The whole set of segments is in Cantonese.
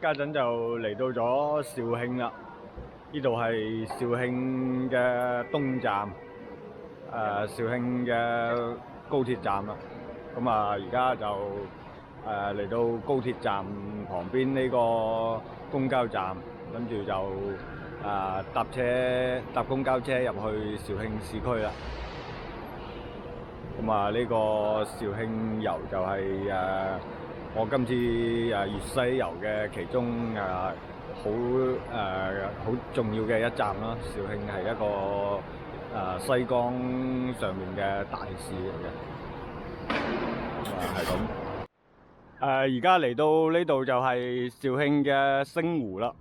家陣就嚟到咗肇慶啦，呢度係肇慶嘅東站，肇慶嘅高鐵站啦。咁啊，而家就嚟到高鐵站旁邊呢個公交站，跟住就搭公交車入去肇慶市區啦。咁啊，呢個肇慶遊就係我今次粵西遊嘅其中好重要嘅一站啦。肇慶係一個西江上面嘅大市嚟嘅，係咁。而家嚟到呢度就係肇慶嘅星湖啦。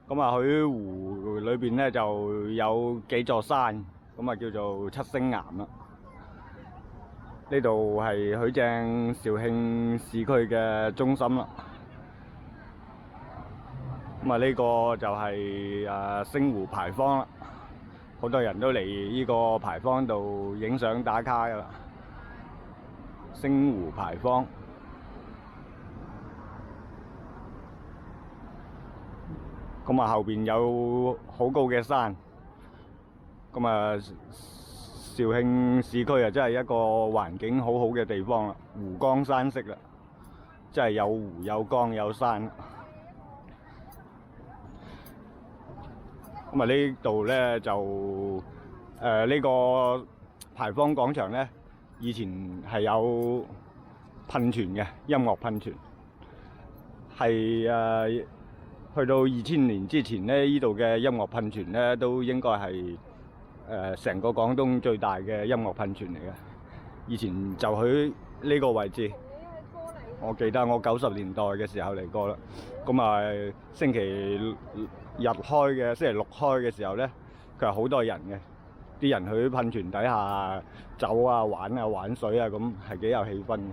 咁啊，佢湖裏邊咧就有幾座山，咁啊叫做七星岩啦。呢度係許正肇慶市區嘅中心啦。咁啊，呢個就係星湖牌坊啦。好多人都嚟呢個牌坊度影相打卡噶啦。星湖牌坊。咁啊，後邊有好高嘅山。咁啊，肇慶市區啊，真係一個環境好好嘅地方啦，湖光山色啦，真係有湖有江有山。咁啊，呢度咧就呢個牌坊廣場咧，以前係有噴泉嘅，音樂噴泉係去到2000年之前咧，呢度嘅音樂噴泉咧都應該係成個廣東最大嘅音樂噴泉嚟嘅。以前就喺呢個位置，我記得我90年代嘅時候嚟過啦。咁啊，星期六開嘅時候咧，佢係好多人嘅，啲人去噴泉底下走啊、玩啊、玩水啊，咁係幾有氣氛嘅。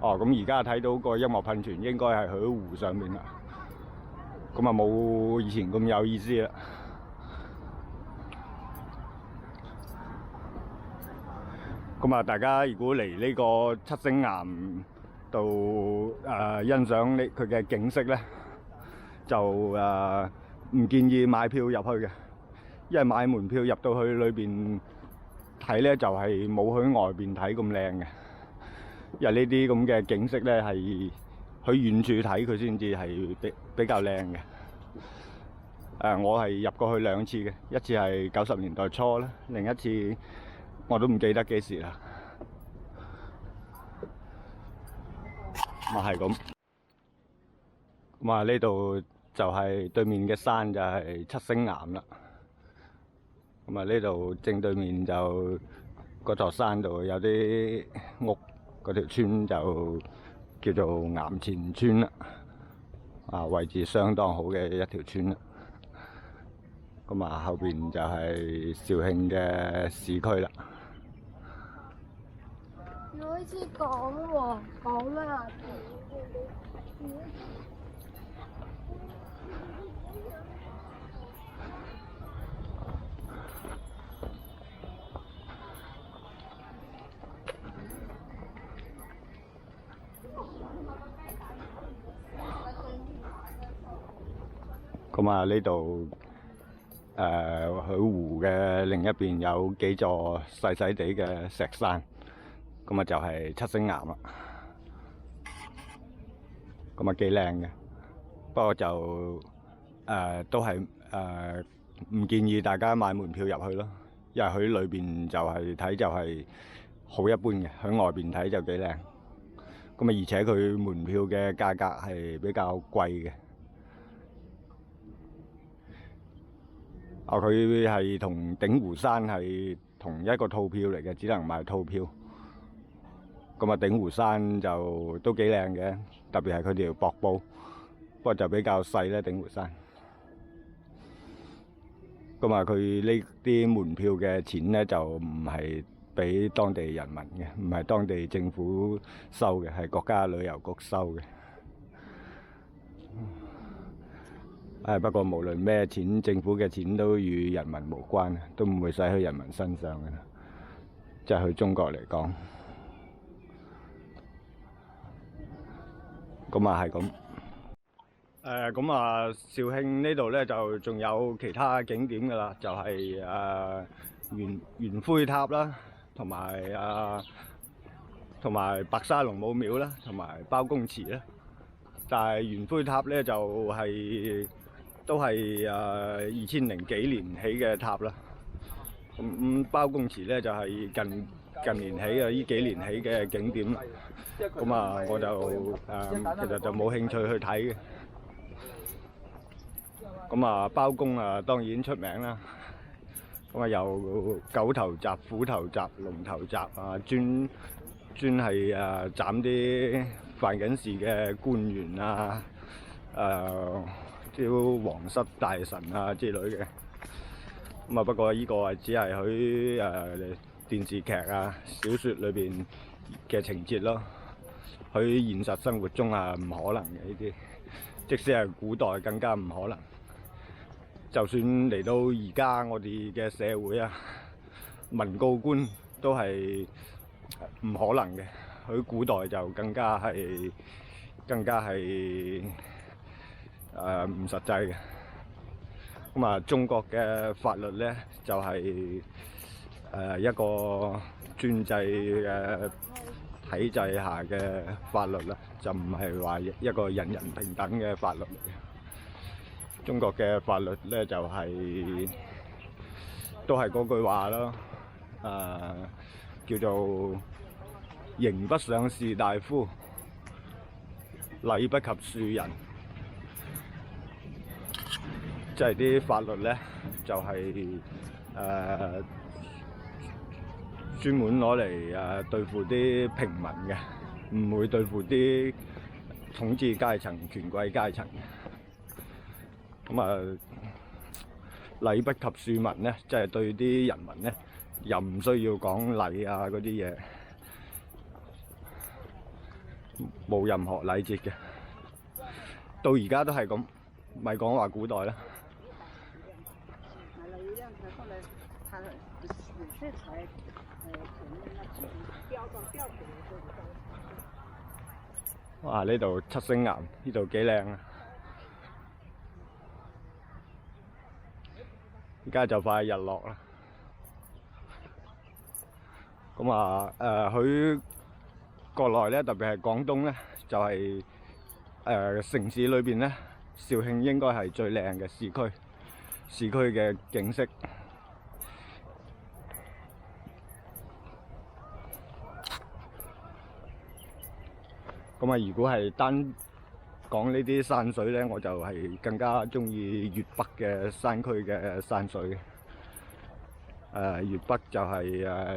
哦，咁而家睇到個音樂噴泉應該係喺湖上面啦。咁啊，冇以前咁有意思啦。咁啊，大家如果嚟呢個七星岩度欣賞佢嘅景色咧，就唔建議買票入去嘅，因為買門票入到去裏邊睇咧，就係冇喺外邊睇咁靚嘅。因為呢啲咁嘅景色咧，係喺遠處睇佢先至係比較靚嘅。我係入過去2次嘅，一次係90年代初啦，另一次我都唔記得幾時啦。咁啊係咁。咁啊，呢度就係對面嘅山就係七星岩啦。咁啊，呢度正對面就嗰座山度有啲屋，嗰條村就叫做岩前村啦。位置相當好嘅一條村啦。咁啊，後邊就係肇慶嘅市區啦。你開始講喎，講啦。咁啊，呢度喺湖嘅另一邊有幾座細細地嘅石山，咁啊就係七星岩啦。咁啊幾靚嘅，不過就都係唔建議大家買門票入去咯，因為喺裏邊就係睇就係好一般嘅，喺外邊睇就幾靚。咁啊，而且佢門票嘅價格係比較貴嘅。佢係同鼎湖山係同一個套票嚟嘅，只能買套票。咁啊，鼎湖山就都幾靚嘅，特別係佢條瀑布，不過就比較細咧。鼎湖山。咁啊，佢呢啲門票嘅錢咧就唔係俾當地人民嘅，唔係當地政府收嘅，係國家旅遊局收嘅。不過無論咩錢，政府嘅錢都與人民無關，都唔會使喺人民身上嘅。即係去中國嚟講，咁啊係咁。咁啊，肇慶呢度咧就仲有其他景點㗎啦，就係圓灰塔啦，同埋白沙龍母廟啦，同埋包公祠啦。但係圓灰塔咧就都係2000幾年起嘅塔啦。咁包公祠咧就係近年起嘅，呢幾年起嘅景點啦。咁啊，我就其實就冇興趣去睇嘅。咁啊，包公啊當然出名啦。咁啊，有狗頭鍘、虎頭鍘、龍頭鍘啊，專係斬啲犯緊事嘅官員啊，啲皇室大臣啊之類嘅。咁啊，不過呢個只係佢電視劇啊、小説裏邊嘅情節咯。佢現實生活中啊唔可能嘅呢啲，即使係古代更加唔可能。就算嚟到而家我哋嘅社會啊，文告官都係唔可能嘅。佢古代就更加係唔實際嘅。咁啊，中國嘅法律咧就係一個專制嘅體制下嘅法律啦，就唔係話一個人人平等嘅法律嚟嘅。中國嘅法律咧就都係嗰句話咯，叫做刑不上士大夫，禮不及庶人。即係啲法律咧就係專門攞嚟對付啲平民嘅，唔會對付啲統治階層、權貴階層嘅。咁啊，禮不及庶民咧，即係對啲人民咧，又唔需要講禮啊嗰啲嘢，冇任何禮節嘅。到而家都係咁，咪講話古代啦。哇！呢度七星岩，呢度幾靚啊！而家就快日落啦。咁啊，佢國內咧，特別係廣東咧，就係城市裏邊咧，肇慶應該係最靚嘅市區。市區嘅景色。咁啊，如果係單講呢啲山水咧，我就係更加中意粵北嘅山區嘅山水。粵北就係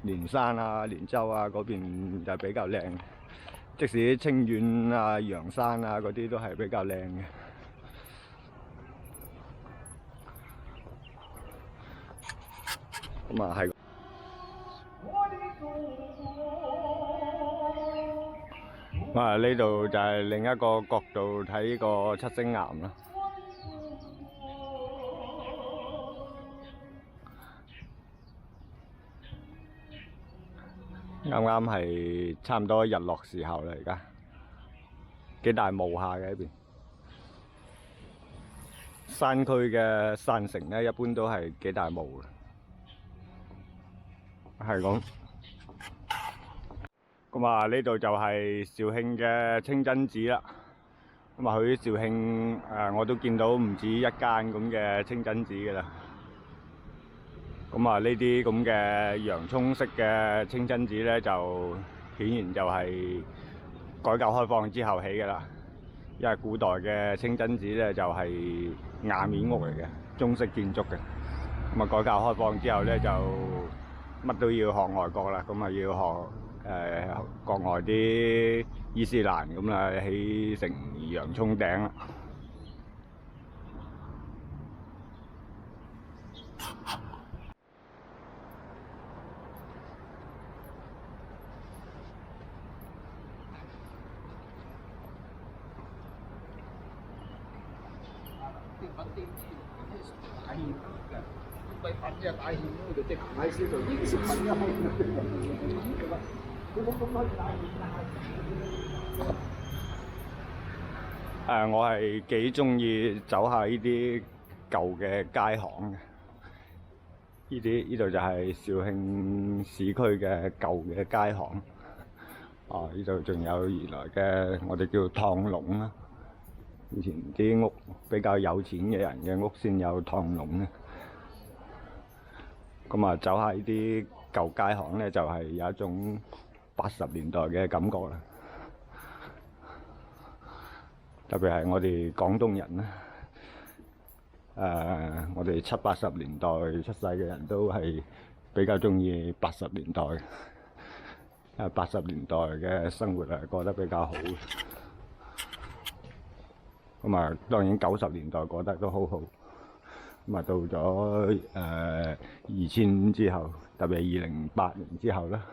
連山啊、連州啊嗰邊就比較靚。即使清遠啊、陽山啊嗰啲都係比較靚嘅。咁啊係。呢度就係另一個角度睇個七星岩啦。啱啱係差唔多日落時候啦，而家幾大霧下嘅呢邊。山區嘅山城咧，一般都係幾大霧嘅，係咁。咁啊，呢度就係肇慶嘅清真寺啦。咁啊，去肇慶我都見到唔止一間咁嘅清真寺㗎啦。咁啊，呢啲咁嘅洋葱式嘅清真寺咧，就顯然就係改革開放之後起㗎啦。因為古代嘅清真寺咧就係瓦面屋嚟嘅，中式建築嘅。咁啊，改革開放之後咧就乜都要學外國啦，咁啊要學國外啲伊斯蘭咁啦，起成洋葱頂啦。我係幾中意走下呢啲舊嘅街巷嘅。呢度就係肇慶市區嘅舊嘅街巷。呢度仲有原來嘅我哋叫燙籠啦。以前啲屋比較有錢嘅人嘅屋先有燙籠嘅。咁啊，走下呢啲舊街巷咧，就係有一種80年代嘅感覺啦。特別係我哋廣東人啦，我哋70、80年代出世嘅人都係比較中意80年代嘅。80年代嘅生活係過得比較好。咁啊，當然90年代過得都好好。咁啊，到咗2000之後，特別係2008年之後啦，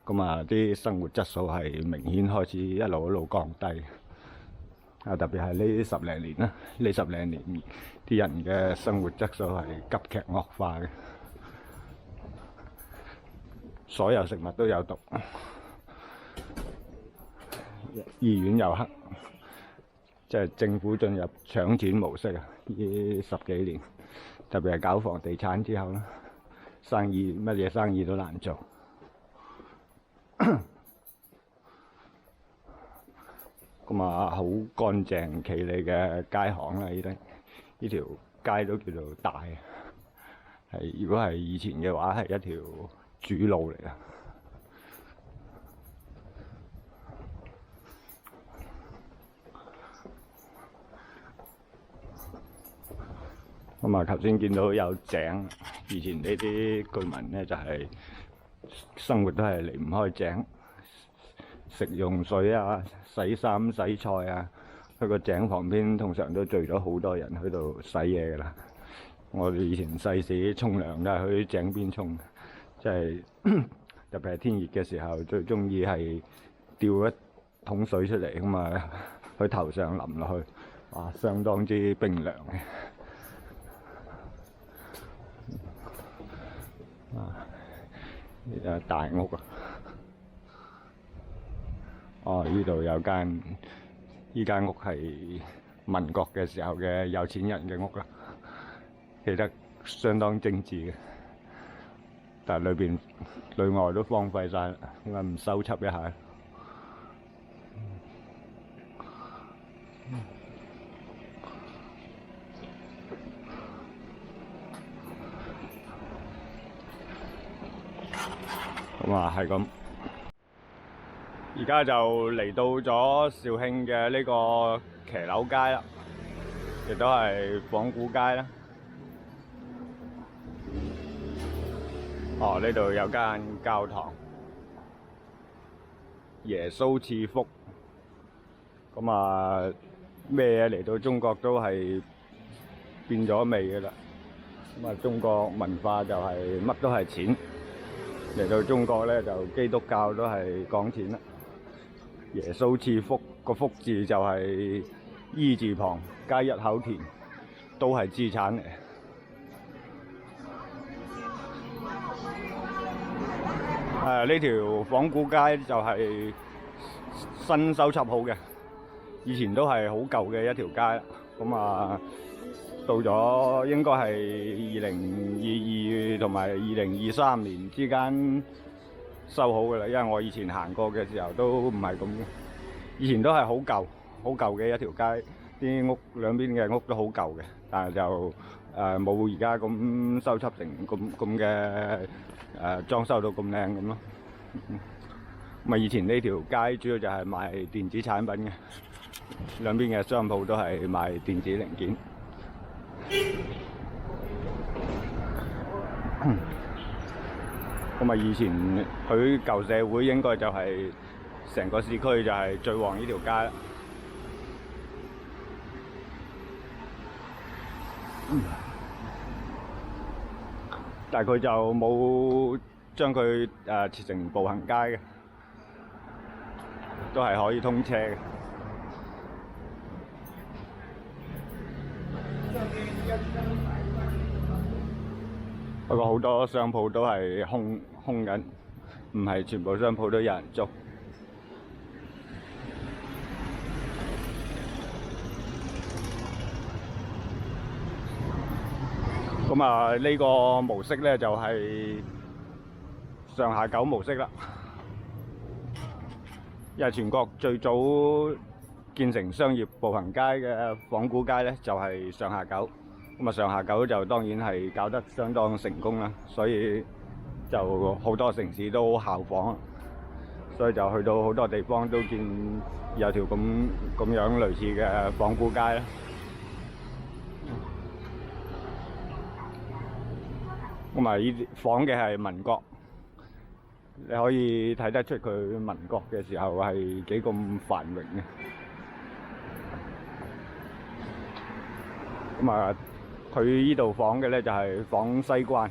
咁啊啲生活質素係明顯開始一路降低。特別係呢10零年啦，呢10零年啲人嘅生活質素係急劇惡化嘅，所有食物都有毒，醫院又黑，即係政府進入搶錢模式啊！呢10幾年，特別係搞房地產之後啦，乜嘢生意都難做。咁啊，好乾淨企理嘅街巷啦，呢條街都叫做大，如果係以前嘅話，係一條主路嚟嘅。咁啊，頭先見到有井，以前呢啲居民咧就係生活都係離唔開井。食用水啊、洗衫、洗菜啊，去個井旁邊通常都聚咗好多人喺度洗嘢㗎啦。我哋以前細時沖涼都係去井邊沖，即係特別係天熱嘅時候，最中意係吊一桶水出嚟咁啊，喺頭上淋落去，哇，相當之冰涼嘅。呢大屋啊！呢度有呢間屋係民國嘅時候嘅有錢人嘅屋啦，起得相當精緻嘅，但係裏外都荒廢晒啦，點解唔修葺一下？咁啊，係咁。而家就嚟到咗肇慶嘅呢個騎樓街啦，亦都係仿古街啦。呢度有間教堂，耶穌賜福。咁啊，咩嘢嚟到中國都係變咗味㗎啦。咁啊，中國文化就係乜都係錢，嚟到中國咧就基督教都係講錢啦。耶穌賜福，個福字就係衣字旁加一口田，都係資產嚟。呢條仿古街就係新修葺好嘅，以前都係好舊嘅一條街。咁啊，到咗應該係2022同埋2023年之間修好㗎啦，因為我以前行過嘅時候都唔係咁嘅，以前都係好舊嘅一條街，啲屋兩邊嘅屋都好舊嘅，但係就冇而家咁修葺成咁嘅裝修到咁靚咁咯。咁啊，以前呢條街主要就係賣電子產品嘅，兩邊嘅商鋪都係賣電子零件。咁啊，以前佢舊社會應該就係成個市區就係最旺呢條街啦。但係佢就冇將佢設成步行街嘅，都係可以通車嘅。不過好多商鋪都係空緊，唔係全部商鋪都有人租。咁啊，呢個模式咧就係上下九模式啦。因為全國最早建成商業步行街嘅仿古街咧，就係上下九。咁啊，上下九就當然係搞得相當成功啦，所以就好多城市都效仿，所以就去到好多地方都見有條咁樣類似嘅仿古街啦。咁啊，依仿嘅係民國，你可以睇得出佢民國嘅時候係幾咁繁榮嘅。咁啊，佢依度仿嘅咧就係仿西關，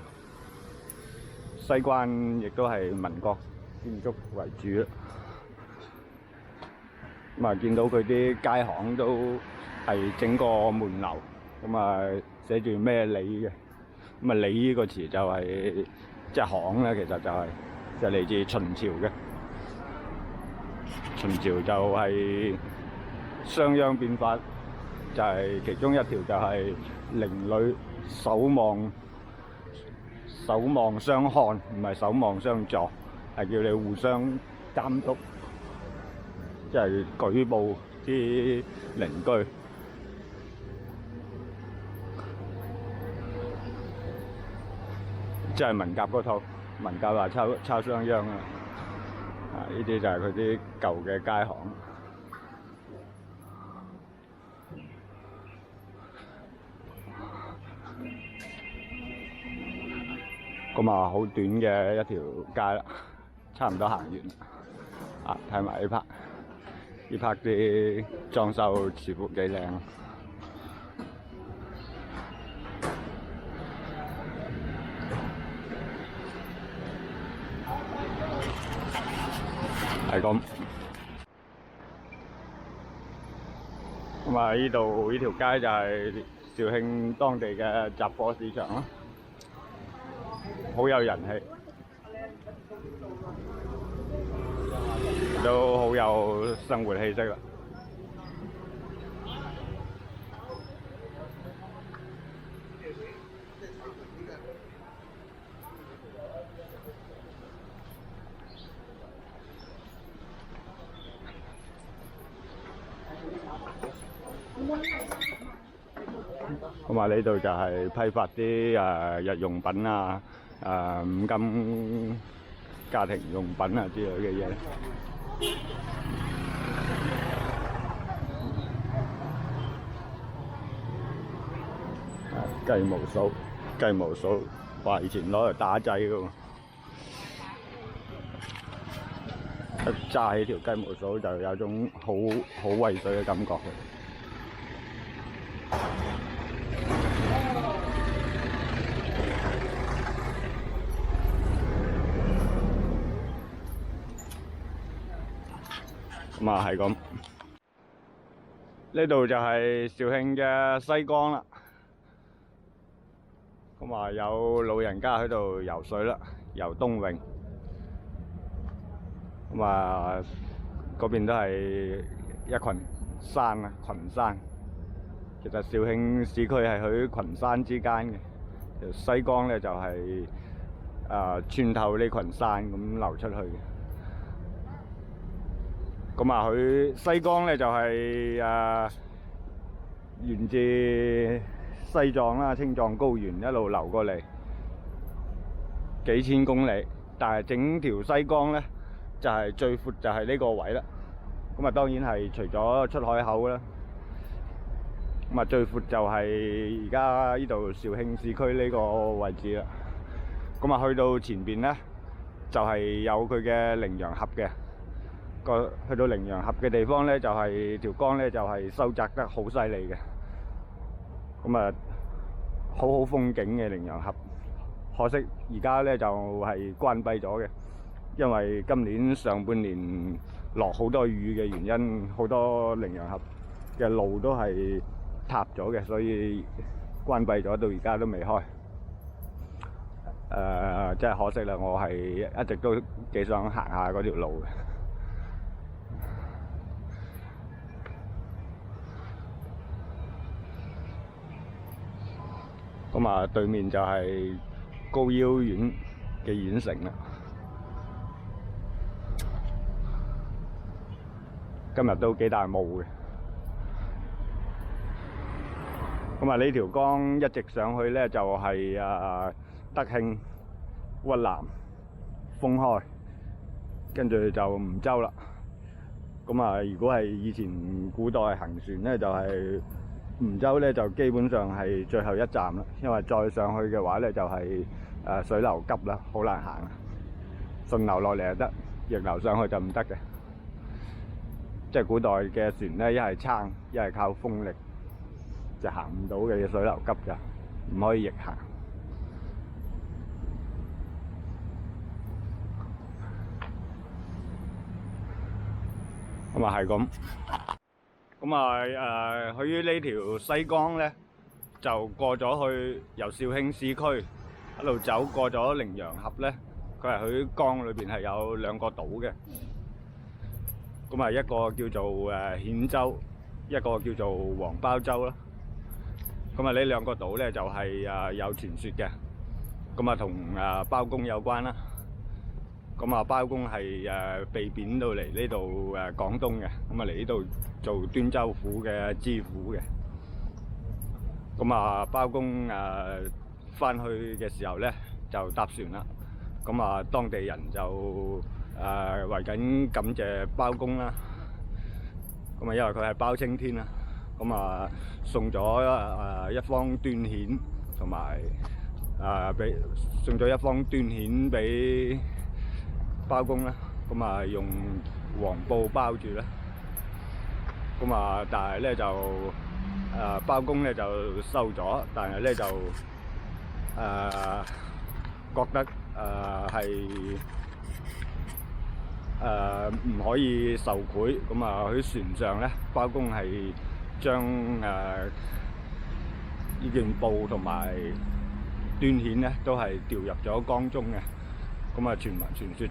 西關亦都係民國建築為主啦。咁啊，見到佢啲街巷都係整個門樓，咁啊寫住咩里嘅。咁啊，里呢個詞就係即係巷咧，其實就嚟自秦朝嘅。秦朝就係商鞅變法，就係其中一條就係鄰里守望相看，唔係守望相助，係叫你互相監督，即係舉報啲鄰居。即係文革嗰套，文革話抄商鞅啊！呢啲就係佢啲舊嘅街巷。咁啊，好短嘅一條街啦，差唔多行完啦。啊，睇埋呢 part，呢 part 啲裝修似乎幾靚。係咁。咁啊，呢度呢條街就係肇慶當地嘅雜貨市場啦，好有人氣，都好有生活氣息啦。咁啊，呢度就係批發啲日用品啊、五金家庭用品啊之類嘅嘢。雞毛掃，哇！以前攞嚟打仔㗎喎，一揸起條雞毛掃就有種好威水嘅感覺。咁啊，係咁。呢度就係肇慶嘅西江啦。咁啊，有老人家喺度游水啦，游冬泳。咁啊，嗰邊都係一群山啊，群山。其實肇慶市區係喺群山之間嘅，西江咧就係穿透呢群山咁流出去嘅。咁啊，佢西江咧就係沿住西藏啦、青藏高原一路流過嚟幾千公里，但係整條西江咧就係最闊就係呢個位啦。咁啊，當然係除咗出海口啦，咁啊最闊就係而家呢度肇慶市區呢個位置啦。咁啊，去到前邊咧就係有佢嘅羚羊峽嘅。去到羚羊峽嘅地方咧，就係條江咧就係收窄得好犀利嘅。咁啊，好風景嘅羚羊峽，可惜而家咧就係關閉咗嘅，因為今年上半年落好多雨嘅原因，好多羚羊峽嘅路都係塌咗嘅，所以關閉咗，到而家都未開。真係可惜啦，我係一直都幾想行下嗰條路嘅。咁啊，對面就係高腰縣嘅縣城啦。今日都幾大霧嘅。咁啊，呢條江一直上去咧，就係德慶、鬱南、封開，跟住就梧州啦。咁啊，如果係以前古代行船咧，就係梧州咧，就基本上係最後一站啦。因為再上去嘅話咧，就係水流急啦，好難行。順流落嚟就得，逆流上去就唔得嘅。即係古代嘅船咧，一係撐，一係靠風力，就行唔到嘅，水流急㗎，唔可以逆行。咁啊係咁，咁啊去呢條西江咧，就過咗去由肇慶市區一路走過咗羚羊峽咧，佢係喺江裏邊係有兩個島嘅。咁啊，一個叫做蜆洲，一個叫做黃包洲啦。咁啊，呢兩個島咧就係有傳說嘅。咁啊，同包公有關啦。咁啊，包公係被貶到嚟呢度廣東嘅，咁啊嚟呢度做端州府嘅知府嘅。咁啊，包公翻去嘅時候咧就搭船啦。咁啊，當地人就為緊感謝包公啦。咁啊，因為佢係包青天啦。咁啊，送咗一方端硯，同埋送咗一方端硯俾包公啦。咁啊，用黃布包住啦。咁啊，但係咧就包公咧就收咗，但係咧就覺得係唔可以受賄。咁啊，喺船上咧，包公係將呢件布同埋端硯咧都係掉入咗江中嘅。咁啊，傳說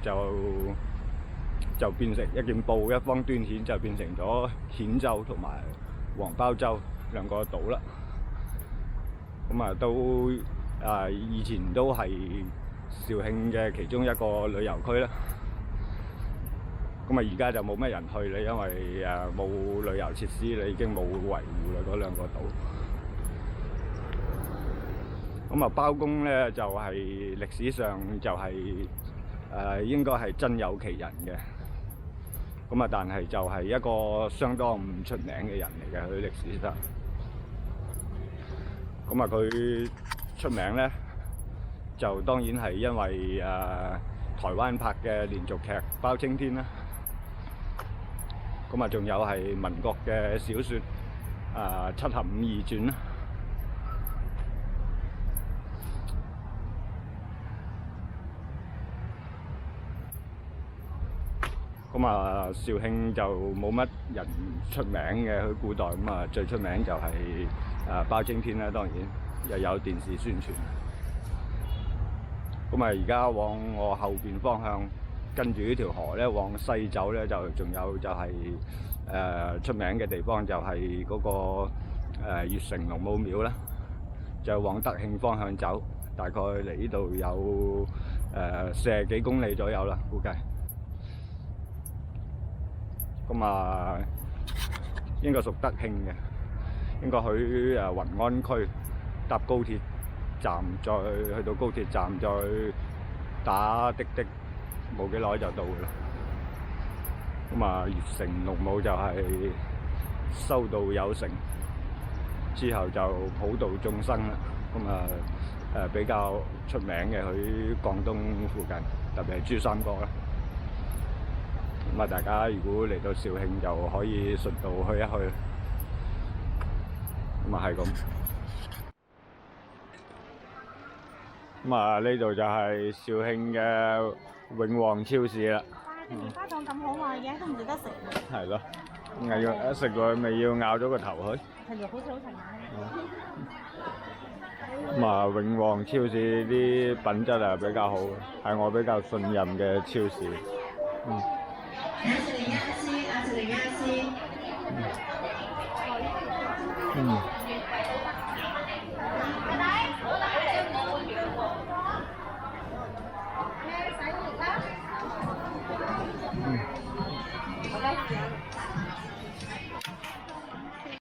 就變成一件布一方端硯，就變成咗蜆洲同埋黃包洲兩個島啦。咁啊，都以前都係肇慶嘅其中一個旅遊區啦。咁啊，而家就冇乜人去啦，因為冇旅遊設施啦，已經冇維護啦嗰兩個島。咁啊，包公咧就係歷史上就係應該係真有其人嘅。咁啊，但係就係一個相當唔出名嘅人嚟嘅，喺歷史上。咁啊，佢出名咧，就當然係因為台灣拍嘅連續劇《包青天》啦。咁啊，仲有係民國嘅小説《七俠五義傳》啦。咁啊，肇慶就冇乜人出名嘅，喺古代。咁啊，最出名就係包青天啦，當然又有電視宣傳。咁啊，而家往我後邊方向，跟住呢條河咧往西走咧，就仲有就係出名嘅地方，就係嗰個月城龍母廟啦。就往德慶方向走，大概嚟呢度有40幾公里左右啦，估計。咁啊，應該屬德慶嘅，應該去雲安區搭高鐵站，再去到高鐵站再打滴滴，冇幾耐就到㗎啦。咁啊，月城龍母就係修道有成之後就普度眾生啦。咁啊比較出名嘅喺廣東附近，特別係珠三角啦。咁啊，大家如果嚟到肇慶就可以順道去一去。咁啊係咁。咁啊，呢度就係肇慶嘅永旺超市啦。啲棉花糖咁可愛嘅，都唔值得食。係咯，一食落去咪要咬咗個頭去。係咪好似好齊眼？咁啊，永旺超市啲品質係比較好，係我比較信任嘅超市。